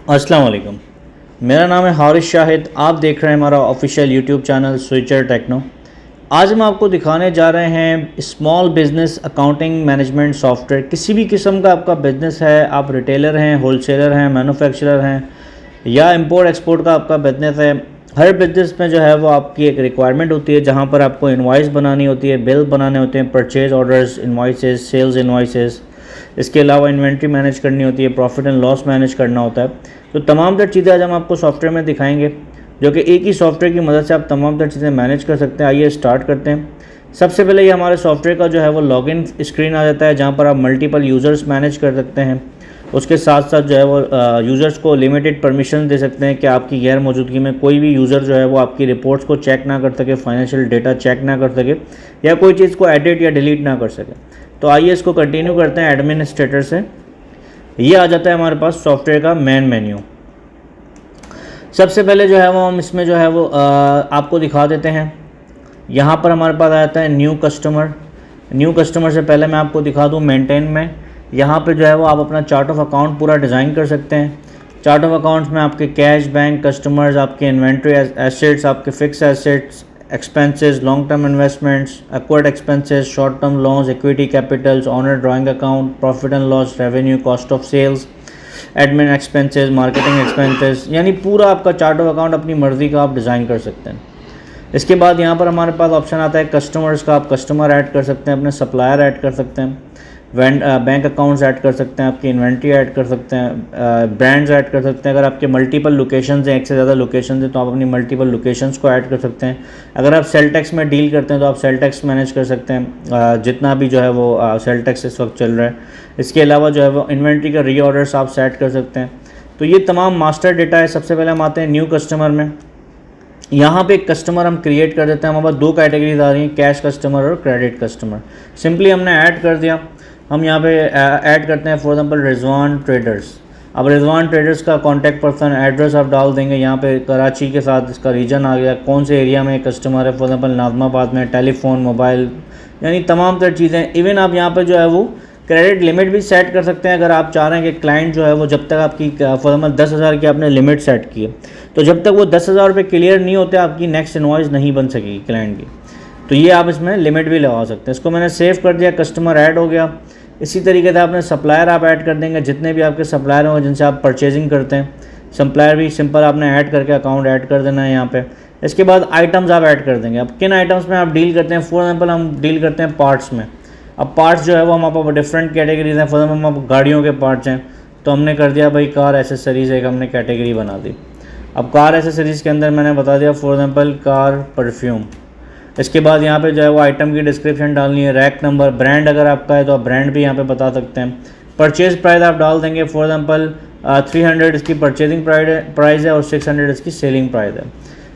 अस्सलाम वालेकुम। मेरा नाम है हारिस शाहिद। आप देख रहे हैं हमारा official YouTube channel Switcher Techno. आज हम आपको दिखाने जा रहे हैं small business accounting management software. किसी भी किस्म का आपका बिज़नेस है, आप रिटेलर हैं, होलसेलर हैं, मैन्युफैक्चरर हैं या इंपोर्ट एक्सपोर्ट का आपका बिज़नेस है, हर बिज़नेस में जो है वो आपकी एक रिक्वायरमेंट होती है जहाँ पर आपको इनवॉइस बनानी होती है, बिल बनाने होते हैं, purchase orders, invoices, sales invoices. इसके अलावा इन्वेंट्री मैनेज करनी होती है, प्रॉफिट एंड लॉस मैनेज करना होता है। तो तमाम तर चीज़ें आज हम आपको सॉफ्टवेयर में दिखाएंगे, जो कि एक ही सॉफ्टवेयर की मदद से आप तमाम तर चीज़ें मैनेज कर सकते हैं। आइए स्टार्ट करते हैं। सबसे पहले ये हमारे सॉफ्टवेयर का जो है वो लॉगिन स्क्रीन आ जाता है, जहाँ पर आप मल्टीपल यूज़र्स मैनेज कर सकते हैं। उसके साथ साथ जो है वो यूज़र्स को लिमिटेड परमिशन दे सकते हैं कि आपकी गैर मौजूदगी में कोई भी यूज़र जो है वो आपकी रिपोर्ट्स को चेक ना कर सके, फाइनेंशियल डेटा चेक ना कर सके या कोई चीज़ को एडिट या डिलीट ना कर सके। तो आइए इसको कंटिन्यू करते हैं एडमिनिस्ट्रेटर से। ये आ जाता है हमारे पास सॉफ्टवेयर का मेन मेन्यू। सबसे पहले जो है वो हम इसमें जो है वो आपको दिखा देते हैं। यहाँ पर हमारे पास आ जाता है न्यू कस्टमर। न्यू कस्टमर से पहले मैं आपको दिखा दूँ मेंटेन में। यहाँ पे जो है वो आप अपना चार्ट ऑफ अकाउंट पूरा डिज़ाइन कर सकते हैं। चार्ट ऑफ अकाउंट्स में आपके कैश, बैंक, कस्टमर्स, आपके इन्वेंट्री एसेट्स, आपके fix assets, expenses, long term investments, acquired expenses, short term loans, equity capitals, owner drawing account, profit and loss, revenue, cost of sales, admin expenses, marketing expenses, यानी पूरा आपका chart of account अपनी मर्ज़ी का आप design कर सकते हैं। इसके बाद यहाँ पर हमारे पास ऑप्शन आता है कस्टमर्स का। आप कस्टमर ऐड कर सकते हैं, अपने सप्लायर ऐड कर सकते हैं, बैंक अकाउंट्स ऐड कर सकते हैं, आपकी इन्वेंट्री ऐड कर सकते हैं, ब्रांड्स ऐड कर सकते हैं। अगर आपके मल्टीपल लोकेशंस हैं, एक से ज़्यादा लोकेशंस हैं, तो आप अपनी मल्टीपल लोकेशंस को ऐड कर सकते हैं। अगर आप सेल टैक्स में डील करते हैं तो आप सेल टैक्स मैनेज कर सकते हैं, जितना भी जो है वो सेल टैक्स इस वक्त चल रहा है। इसके अलावा जो है वो इन्वेंट्री का री ऑर्डर्स आप सेट कर सकते हैं। तो ये तमाम मास्टर डेटा है। सबसे पहले हम आते हैं न्यू कस्टमर में। यहाँ पे एक कस्टमर हम क्रिएट कर देते हैं। हमारे पास दो कैटेगरीज आ रही हैं, कैश कस्टमर और क्रेडिट कस्टमर। सिंपली हमने ऐड कर दिया। हम यहाँ पे ऐड करते हैं फॉर एग्जांपल रिजवान ट्रेडर्स। अब रिजवान ट्रेडर्स का कॉन्टैक्ट पर्सन एड्रेस आप डाल देंगे। यहाँ पे कराची के साथ इसका रीजन आ गया, कौन से एरिया में कस्टमर है, फॉर एग्जांपल नाज़माबाद में, टेलीफोन, मोबाइल, यानी तमाम तर चीज़ें। इवन आप यहाँ पे जो है वो क्रेडिट लिमिट भी सेट कर सकते हैं। अगर आप चाह रहे हैं कि क्लाइंट जो है वो जब तक आपकी फॉर एग्जाम्पल 10,000 की आपने लिमिट सेट की है, तो जब तक वो 10,000 रुपये क्लियर नहीं होते आपकी नेक्स्ट इनवॉइस नहीं बन सकेगी क्लाइंट की। तो ये आप इसमें लिमिट भी लगा सकते हैं। इसको मैंने सेव कर दिया, कस्टमर ऐड हो गया। इसी तरीके से आपने सप्लायर आप ऐड कर देंगे, जितने भी आपके सप्लायर होंगे जिनसे आप परचेजिंग करते हैं, सप्लायर भी सिंपल आपने ऐड करके अकाउंट ऐड कर देना है यहाँ पे। इसके बाद आइटम्स आप ऐड कर देंगे। अब किन आइटम्स में आप डील करते हैं, फॉर एग्जाम्पल हम डील करते हैं पार्ट्स में। अब पार्ट्स जो है वो हम आपको डिफरेंट कैटेगरीज हैं। फॉर एग्जाम्पल हम गाड़ियों के पार्ट्स हैं तो हमने कर दिया भाई कार एसेसरीज़, एक हमने कैटेगरी बना दी। अब कार एसेसरीज़ के अंदर मैंने बता दिया फॉर एग्जाम्पल कार परफ्यूम। इसके बाद यहाँ पे जो है वो आइटम की डिस्क्रिप्शन डालनी है, रैक नंबर, ब्रांड अगर आपका है तो आप ब्रांड भी यहाँ पे बता सकते हैं। परचेज प्राइस आप डाल देंगे, फॉर एग्जांपल 300 इसकी परचेजिंग प्राइस है और 600 इसकी सेलिंग प्राइस है।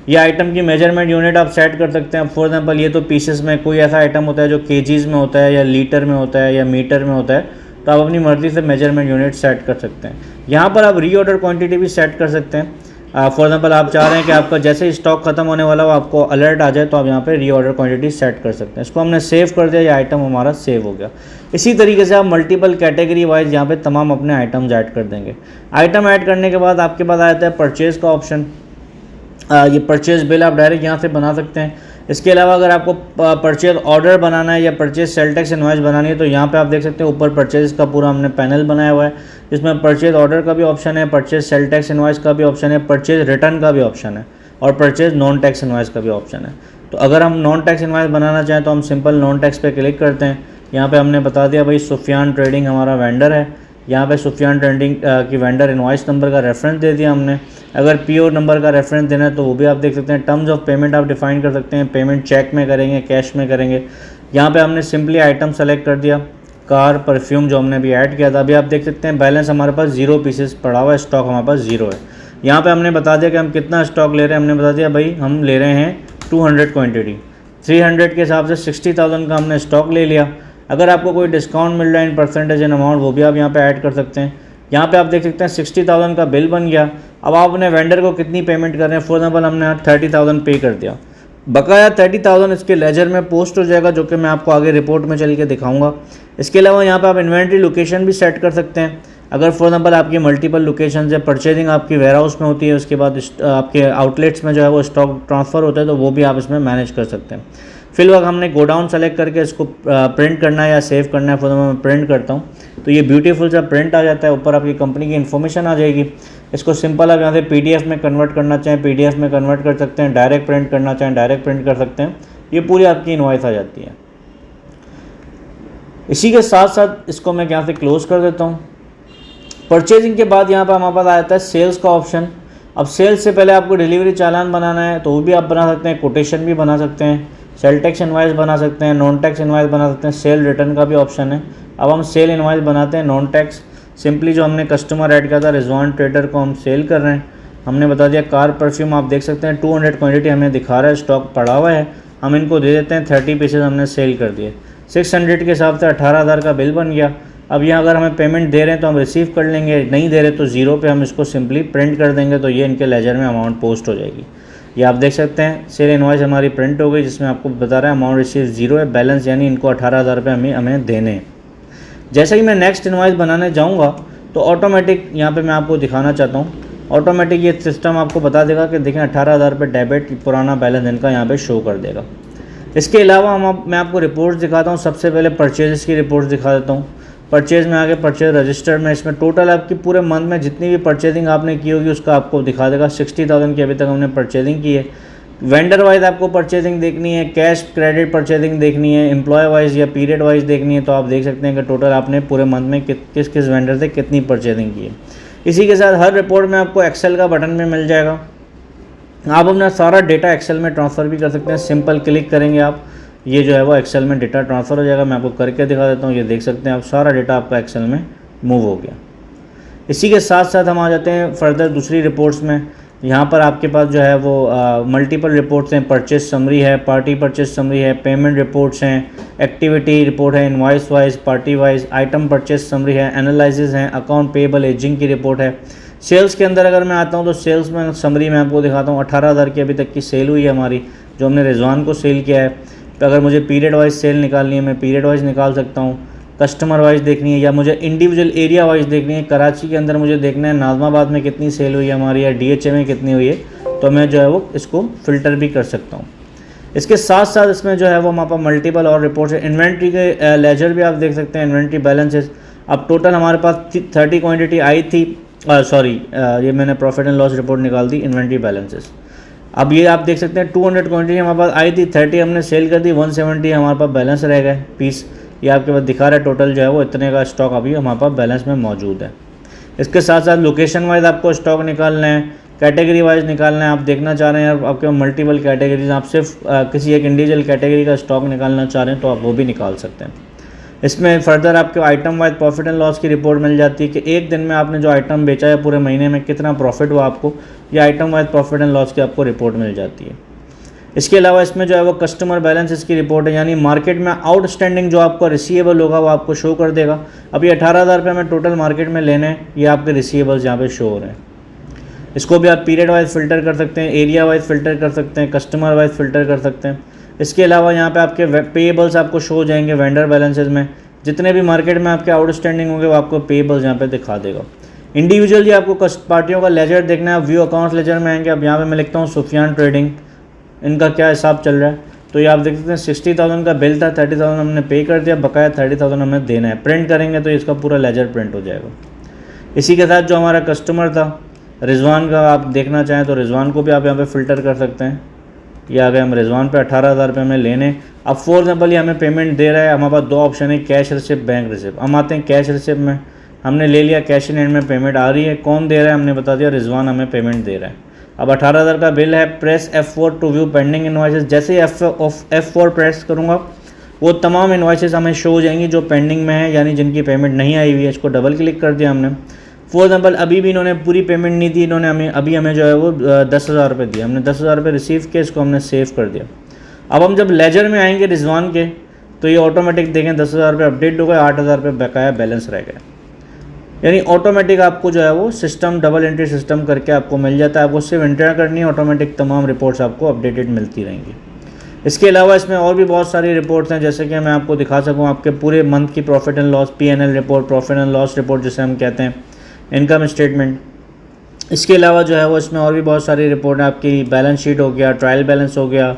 ये आइटम की मेजरमेंट यूनिट आप सेट कर सकते हैं। फॉर एग्जांपल ये तो पीसेस में, कोई ऐसा आइटम होता है जो केजीज़ में होता है या लीटर में होता है या मीटर में होता है, तो आप अपनी मर्ज़ी से मेजरमेंट यूनिट सेट कर सकते हैं। यहाँ पर आप री ऑर्डर क्वान्टिटी भी सेट कर सकते हैं। फॉर एग्जांपल आप चाह रहे हैं कि आपका जैसे ही स्टॉक खत्म होने वाला हो आपको अलर्ट आ जाए, तो आप यहाँ पे री ऑर्डर क्वांटिटी सेट कर सकते हैं। इसको हमने सेव कर दिया, ये आइटम हमारा सेव हो गया। इसी तरीके से आप मल्टीपल कैटेगरी वाइज यहाँ पे तमाम अपने आइटम्स ऐड कर देंगे। आइटम ऐड करने के बाद आपके पास आ जाता है परचेज़ का ऑप्शन। ये परचेज़ बिल आप डायरेक्ट यहाँ से बना सकते हैं। इसके अलावा अगर आपको परचेज ऑर्डर बनाना है या परचेज सेल टैक्स इनवॉइस बनानी है, तो यहाँ पे आप देख सकते हैं ऊपर परचेज का पूरा हमने पैनल बनाया हुआ है, जिसमें परचेज ऑर्डर का भी ऑप्शन है, परचेज सेल टैक्स इनवॉइस का भी ऑप्शन है, परचेज रिटर्न का भी ऑप्शन है और परचेज नॉन टैक्स इनवॉइस का भी ऑप्शन है। तो अगर हम नॉन टैक्स इनवॉइस बनाना चाहें तो हम सिंपल नॉन टैक्स पे क्लिक करते हैं। यहाँ पे हमने बता दिया भाई सुफियान ट्रेडिंग हमारा वेंडर है। यहाँ पे सुफियान ट्रेडिंग की वेंडर इनवॉइस नंबर का रेफरेंस दे दिया हमने। अगर पीओ नंबर का रेफरेंस देना है तो वो भी आप देख सकते हैं। टर्म्स ऑफ पेमेंट आप डिफाइन कर सकते हैं, पेमेंट चेक में करेंगे, कैश में करेंगे। यहाँ पे हमने सिंपली आइटम सेलेक्ट कर दिया, कार परफ्यूम जो हमने अभी ऐड किया था। अभी आप देख सकते हैं बैलेंस हमारे पास 0 पीसेस पड़ा हुआ है, स्टॉक हमारे पास 0 है। यहाँ पे हमने बता दिया कि हम कितना स्टॉक ले रहे हैं। हमने बता दिया भाई हम ले रहे हैं 200 क्वान्टिटी। 300 के हिसाब से 60,000 का हमने स्टॉक ले लिया। अगर आपको कोई डिस्काउंट मिल रहा है इन परसेंटेज इन अमाउंट, वो भी आप यहाँ पे ऐड कर सकते हैं। यहाँ पे आप देख सकते हैं 60,000 का बिल बन गया। अब आप अपने वेंडर को कितनी पेमेंट कर रहे हैं, फॉर एग्जाम्पल हमने 30,000 पे कर दिया। बकाया 30,000 इसके लेजर में पोस्ट हो जाएगा, जो कि मैं आपको आगे रिपोर्ट में चल के दिखाऊंगा। इसके अलावा यहाँ पे आप इन्वेंट्री लोकेशन भी सेट कर सकते हैं। अगर फॉर एग्जाम्पल आपकी मल्टीपल लोकेशन है, परचेजिंग आपकी वेयर हाउस में होती है, उसके बाद आपके आउटलेट्स में जो है वो स्टॉक ट्रांसफ़र होता है, तो वो भी आप इसमें मैनेज कर सकते हैं। फिल वक्त हमने गोडाउन सेलेक्ट करके इसको प्रिंट करना है या सेव करना है, फॉर मैं प्रिंट करता हूँ तो ये ब्यूटीफुल सा प्रिंट आ जाता है, ऊपर आपकी कंपनी की इन्फॉर्मेशन आ जाएगी। इसको सिंपल आप यहाँ से PDF में कन्वर्ट करना चाहें PDF में कन्वर्ट कर सकते हैं, डायरेक्ट प्रिंट करना चाहें डायरेक्ट प्रिंट कर सकते हैं, ये पूरी आपकी इनवॉइस आ जाती है। इसी के साथ साथ इसको मैं यहाँ से क्लोज़ कर देता हूँ। परचेजिंग के बाद यहाँ पर हमारे पास आ जाता है सेल्स का ऑप्शन। अब सेल्स से पहले आपको डिलीवरी चालान बनाना है तो वो भी आप बना सकते हैं, कोटेशन भी बना सकते हैं, सेल टैक्स इनवाइस बना सकते हैं, नॉन टैक्स इनवाइस बना सकते हैं, सेल रिटर्न का भी ऑप्शन है। अब हम सेल इनवाइस बनाते हैं नॉन टैक्स। सिंपली जो हमने कस्टमर ऐड किया था रिजवान ट्रेडर को हम सेल कर रहे हैं, हमने बता दिया कार परफ्यूम आप देख सकते हैं 200 क्वान्टिटी हमें दिखा रहा है, स्टॉक पड़ा हुआ है, हम इनको दे देते हैं 30 पीसेज हमने सेल कर दिए। 600 के हिसाब से 18,000 का बिल बन गया। अब यहाँ अगर हमें पेमेंट दे रहे हैं तो हम रिसीव कर लेंगे, नहीं दे रहे तो ज़ीरो पे हम इसको सिंपली प्रिंट कर देंगे, तो ये इनके लेजर में अमाउंट पोस्ट हो जाएगी। ये आप देख सकते हैं सेल इनवॉइस हमारी प्रिंट हो गई, जिसमें आपको बता रहा है अमाउंट रिसीव ज़ीरो है, बैलेंस यानी इनको 18,000 रुपये हमें देने हैं। जैसे ही मैं नेक्स्ट इनवॉइस बनाने जाऊँगा तो ऑटोमेटिक यहाँ पे मैं आपको दिखाना चाहता हूँ, ऑटोमेटिक ये सिस्टम आपको बता देगा कि देखें 18,000 रुपये डेबिट, पुराना बैलेंस इनका यहाँ पे शो कर देगा। इसके अलावा मैं आपको रिपोर्ट्स दिखाता हूँ। सबसे पहले परचेज़ की रिपोर्ट्स दिखा देता हूँ। परचेज़ में आगे परचेज़ रजिस्टर में इसमें टोटल आपकी पूरे मंथ में जितनी भी परचेजिंग आपने की होगी उसका आपको दिखा देगा। 60,000 की अभी तक हमने परचेजिंग की है। वेंडर वाइज आपको परचेजिंग देखनी है, कैश क्रेडिट परचेजिंग देखनी है, एम्प्लॉय वाइज या पीरियड वाइज देखनी है, तो आप देख सकते हैं कि टोटल आपने पूरे मंथ में किस किस वेंडर से कितनी परचेजिंग की है। इसी के साथ हर रिपोर्ट में आपको एक्सेल का बटन में मिल जाएगा, आप अपना सारा डेटा एक्सेल में ट्रांसफ़र भी कर सकते हैं। सिंपल क्लिक करेंगे आप, ये जो है वो एक्सेल में डेटा ट्रांसफ़र हो जाएगा। मैं आपको करके दिखा देता हूँ, ये देख सकते हैं आप सारा डेटा आपका एक्सेल में मूव हो गया। इसी के साथ साथ हम आ जाते हैं फर्दर दूसरी रिपोर्ट्स में। यहाँ पर आपके पास जो है वो मल्टीपल रिपोर्ट्स हैं, परचेज समरी है, पार्टी परचेज समरी है, पेमेंट रिपोर्ट्स हैं, एक्टिविटी रिपोर्ट है, invoice wise, party wise, item purchase summary है, एनालिसिस हैं, अकाउंट पेबल एजिंग की रिपोर्ट है। सेल्स के अंदर अगर मैं आता हूँ तो सेल्स में समरी में आपको दिखाता हूँ 18,000 की अभी तक की सेल हुई है हमारी, जो हमने रिजवान को सेल किया है। तो अगर मुझे पीरियड वाइज सेल निकालनी है मैं पीरियड वाइज निकाल सकता हूँ, कस्टमर वाइज देखनी है या मुझे इंडिविजुअल एरिया वाइज देखनी है, कराची के अंदर मुझे देखना है नाज़माबाद में कितनी सेल हुई है हमारी या DHA में कितनी हुई है, तो मैं जो है वो इसको फ़िल्टर भी कर सकता हूँ। इसके साथ साथ इसमें जो है वो हमारे पास मल्टीपल और रिपोर्ट्स है। इन्वेंट्री के लेजर भी आप देख सकते हैं, इन्वेंट्री बैलेंसेस। अब टोटल हमारे पास 30 क्वान्टिटी आई थी, ये मैंने प्रॉफिट एंड लॉस रिपोर्ट निकाल दी, इन्वेंट्री बैलेंसेस। अब ये आप देख सकते हैं 200 क्वान्टिटी हमारे पास आई थी, 30 हमने सेल कर दी, 170 हमारे पास बैलेंस रह गए पीस। ये आपके पास दिखा रहा है टोटल जो है वो इतने का स्टॉक अभी हमारे पास बैलेंस में मौजूद है। इसके साथ साथ लोकेशन वाइज आपको स्टॉक निकालना है, कैटेगरी वाइज निकालना है। आप देखना चाह रहे हैं आपके मल्टीपल कैटेगरीज, आप सिर्फ किसी एक इंडिविजुअल कैटेगरी का स्टॉक निकालना चाह रहे हैं तो आप वो भी निकाल सकते हैं। इसमें फर्दर आपके item wise profit and loss की रिपोर्ट मिल जाती है कि एक दिन में आपने जो आइटम बेचा है पूरे महीने में कितना प्रॉफिट हुआ आपको, या item wise profit and loss की आपको रिपोर्ट मिल जाती है। इसके अलावा इसमें जो है वो कस्टमर बैलेंस इसकी रिपोर्ट है, यानी मार्केट में आउटस्टैंडिंग जो आपका रिसीवेबल होगा वो आपको शो कर देगा। अभी 18,000 रुपये में टोटल मार्केट में लेने हैं, ये आपके रिसीवेबल्स यहाँ पे शो हो रहे हैं। इसको भी आप पीरियड वाइज फ़िल्टर कर सकते हैं, एरिया वाइज फ़िल्टर कर सकते हैं, कस्टमर वाइज फ़िल्टर कर सकते हैं। इसके अलावा यहाँ पे आपके पेएबल्स आपको शो हो जाएंगे वेंडर बैलेंसेज में, जितने भी मार्केट में आपके आउटस्टैंडिंग होंगे वो आपको पेएबल्स यहाँ पे दिखा देगा। इंडिविजुअली आपको पार्टियों का लेजर देखना है, आप व्यू अकाउंट्स लेजर में आएंगे। अब यहाँ पे मैं लिखता हूँ सुफियान ट्रेडिंग, इनका क्या हिसाब चल रहा है, तो ये आप देख सकते हैं 60,000 का बिल था, 30,000 हमने पे कर दिया, बकाया 30,000 हमें देना है। प्रिंट करेंगे तो इसका पूरा लेजर प्रिंट हो जाएगा। इसी के साथ जो हमारा कस्टमर था रिजवान का, आप देखना चाहें तो रिजवान को भी आप यहाँ पे फ़िल्टर कर सकते हैं। ये आ गए हम रिजवान पे 18,000 रुपये में लेने। अब फॉर एग्जाम्पल ये हमें पेमेंट दे रहा है, हमारे पास दो ऑप्शन है, कैश रिसिप्ट, बैंक रिसिप्ट। हम आते हैं कैश रिसिप्ट में, हमने ले लिया, कैश इन हैंड में पेमेंट आ रही है। कौन दे रहा है हमने बता दिया, रिजवान हमें पेमेंट दे रहा है। अब 18,000 का बिल है, press F4 to view pending invoices. जैसे ही F4 प्रेस करूँगा वो तमाम इन्वाइसेस हमें शो हो जाएंगी जो पेंडिंग में है, यानी जिनकी पेमेंट नहीं आई हुई है। इसको डबल क्लिक कर दिया हमने। फॉर एग्जाम्पल अभी भी इन्होंने पूरी पेमेंट नहीं दी, इन्होंने हमें जो है वो 10,000 रुपये दिया, हमने 10,000 रुपये रिसीव किए, इसको हमने सेव कर दिया। अब हम जब लेजर में आएंगे रिजवान के तो ये ऑटोमेटिक देखें 10,000 रुपये अपडेट हो गए, 8,000 रुपये बकाया बैलेंस रह गए। यानी ऑटोमेटिक आपको जो है वो सिस्टम डबल एंट्री सिस्टम करके आपको मिल जाता है। आपको सिर्फ एंटर करनी है, ऑटोमेटिक तमाम रिपोर्ट्स आपको अपडेटेड मिलती रहेंगी। इसके अलावा इसमें और भी बहुत सारी रिपोर्ट्स हैं, जैसे कि मैं आपको दिखा सकूं आपके पूरे मंथ की profit and loss, P&L report, profit and loss report जिसे हम कहते हैं, इनकम स्टेटमेंट। इसके अलावा जो है वो इसमें और भी बहुत सारी रिपोर्ट है, आपकी बैलेंस शीट हो गया, ट्रायल बैलेंस हो गया,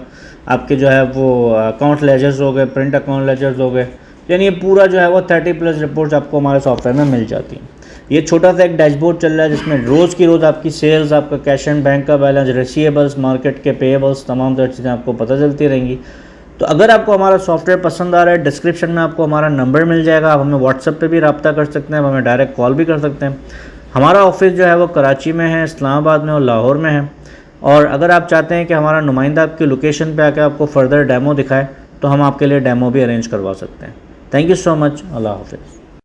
आपके जो है वो अकाउंट लेजर्स हो गए, प्रिंट अकाउंट लेजर्स हो गए, यानी ये पूरा जो है वो 30+ रिपोर्ट्स आपको हमारे सॉफ्टवेयर में मिल जाती हैं। ये छोटा सा एक डैशबोर्ड चल रहा है जिसमें रोज़ की रोज़ आपकी सेल्स, आपका कैश एंड बैंक का बैलेंस, रिसीवेबल्स, मार्केट के पेएबल्स, तमाम तरह चीज़ें आपको पता चलती रहेंगी। तो अगर आपको हमारा सॉफ्टवेयर पसंद आ रहा है, डिस्क्रिप्शन में आपको हमारा नंबर मिल जाएगा, आप हमें व्हाट्सएप पे भी रब्ता कर सकते हैं, आप हमें डायरेक्ट कॉल भी कर सकते हैं। हमारा ऑफिस जो है वो कराची में है, इस्लामाबाद में और लाहौर में है। और अगर आप चाहते हैं कि हमारा नुमाइंदा आपकी लोकेशन पे आकर आपको फर्दर डेमो दिखाए तो हम आपके लिए डेमो भी अरेंज करवा सकते हैं। Thank you so much. अल्लाह हाफिज़।